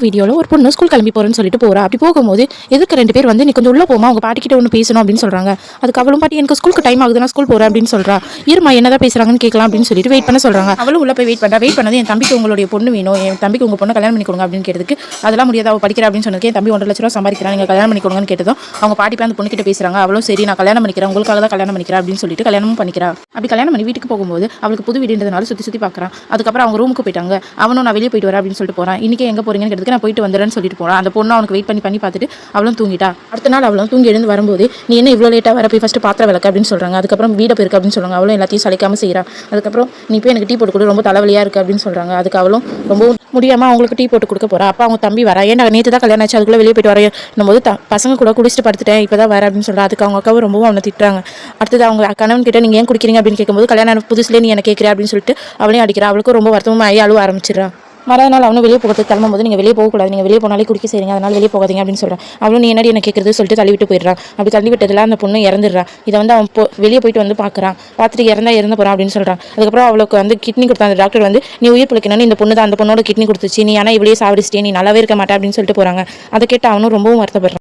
வீடியோவில் ஒரு பொண்ணு ஸ்கூல் கிளம்பி போகிறேன்னு சொல்லிட்டு போகிறா. அப்படி போகும்போது எதுக்கு 2 பேர் வந்து நீ கொஞ்சம் உள்ளே போமா, அவங்க பாட்டிக்கிட்ட ஒன்று பேசணும் அப்படின்னு சொல்கிறாங்க. அதுக்கு அவளும் பாட்டி எனக்கு ஸ்கூலுக்கு டைம் ஆகுது, நான் ஸ்கூல் போகிறேன் அப்படின்னு சொல்கிறா. இருமா என்னதான் பேசுகிறாங்கன்னு கேட்கலாம் அப்படின்னு சொல்லிட்டு வெயிட் பண்ண சொல்கிறாங்க. அவளும் உள்ள போய் வெயிட் பண்ணது என் தம்பிக்கு உங்களுடைய பொண்ணு வேணும், என் தம்பிக்கு உங்கள் பொண்ணு கல்யாணம் பண்ணி கொடுங்க அப்படின்னு கேட்டதுக்கு அதெல்லாம் முடியாது, அவள் படிக்கிறா அப்படின்னு சொன்னதுக்கு என் தம்பி 1,50,000 ரூபா சம்பாதிக்கிறான், நீங்கள் கல்யாணம் பண்ணி கொடுங்கன்னு கேட்டதும் அவங்க பாட்டி போய் அந்த பொண்ணுக்கிட்ட பேசுகிறாங்க. அவளும் சரி நான் கல்யாணம் பண்ணிக்கிறேன், உங்களுக்காக தான் கல்யாணம் பண்ணிக்கிறேன் அப்படின்னு சொல்லிட்டு கல்யாணமும் பண்ணிக்கிறா. அப்படி கல்யாணம் பண்ணி வீட்டுக்கு போகும்போது அவளுக்கு புது வீடுன்றதுனால சுற்றி பார்க்குறான். அதுக்கப்புறம் அவங்க ரூமுக்கு போயிட்டாங்க. அவனும் நான் வெளியே போயிட்டு வரேன் அப்படின்னு சொல்லிட்டு போகிறான். இன்றைக்கி எங்கே போகிறீங்கன்னு கேட்டதுக்கு நான் போயிட்டு வந்துடுறேன்னு சொல்லிட்டு போகிறான். அந்த பொண்ணு அவனுக்கு வெயிட் பண்ணி பார்த்துட்டு அவளும் தூங்கிட்டா. அடுத்த நாள் அவளும் தூங்கி எழுந்து வரும்போது நீ என்ன இவ்வளோ லேட்டாக வர, போய் ஃபஸ்ட்டு பாத்திரம் விளக்கு அப்படின்னு சொல்கிறாங்க. அதுக்கப்புறம் வீடை போயிருக்கு அப்படின்னு சொல்கிறாங்க. அவளும் எல்லாத்தையும் சலிக்காமல் செய்கிறான். அதுக்கப்புறம் நீ போய் எனக்கு டீ போட்டு கொடு, ரொம்ப தலைவலியாக இருக்குது அப்படின்னு சொல்கிறாங்க. அதுக்கு அவளும் ரொம்ப முடியாமல் அவங்களுக்கு டீ போட்டு கொடுக்க போகிறா. அப்போ அவங்க தம்பி வரா. ஏன்னா நேற்று தான் கல்யாணம் ஆச்சு, அதுக்குள்ளே வெளியே போயிட்டு வரேன் போது பசங்க கூட குடிச்சிட்டு படுத்துட்டேன், இப்போ தான் வர அப்படின்னு சொல்கிறா. அதுக்கு அவங்க அக்காவும் ரொம்பவும் அவனை திட்டுறாங்க. அடுத்தது அவங்க கணவன் கிட்ட நீங்கள் ஏன் குடிக்கிறீங்க அப்படின்னு கேட்கும்போது கல்யாணம் புதுசுலேயே நீ என்ன கேட்குற அப்படின்னு சொல்லிட்டு அவளையும் அடிக்கிறா. அவளுக்கும் ரொம்ப வருத்தமாக ஆகி அழுவ ஆரம்பிச்சிடறா. மறுநாள் நாள் அவனும் வெளியே போகிறதுக்கு கிளம்பும்போது நீங்கள் வெளியே போகக்கூடாது, நீங்கள் வெளியே போனாலே குடிக்க செய்யுங்க, அதனால் வெளியே போகாதீங்க அப்படின்னு சொல்கிறான். அவளும் நீ என்னடி என்ன கேட்குறது சொல்லிட்டு தள்ளி விட்டு போயிடுறான். அப்படி தள்ளி விட்டதில் அந்த பொண்ணு இறந்துடுறான். இதை வந்து அவன் வெளியே போயிட்டு வந்து பார்க்குறான். பார்த்துட்டு இறந்து போகிறான் அப்படின்னு சொல்கிறான். அதுக்கப்புறம் அவளுக்கு வந்து கிட்னி கொடுத்தா அந்த டாக்டர் வந்து நீ உயிர் பிழைக்கணும்னு இந்த பொண்ணு தான் அந்த பொண்ணோட கிட்னி கொடுத்துச்சு, நீ ஆனால் இவ்வளோ சாவடிச்சிட்டே, நீ நல்லாவே இருக்க மாட்டே அப்படின்னு சொல்லிட்டு போகிறாங்க. அதை கேட்டு அவனும் ரொம்பவும் வருத்தப்படுறான்.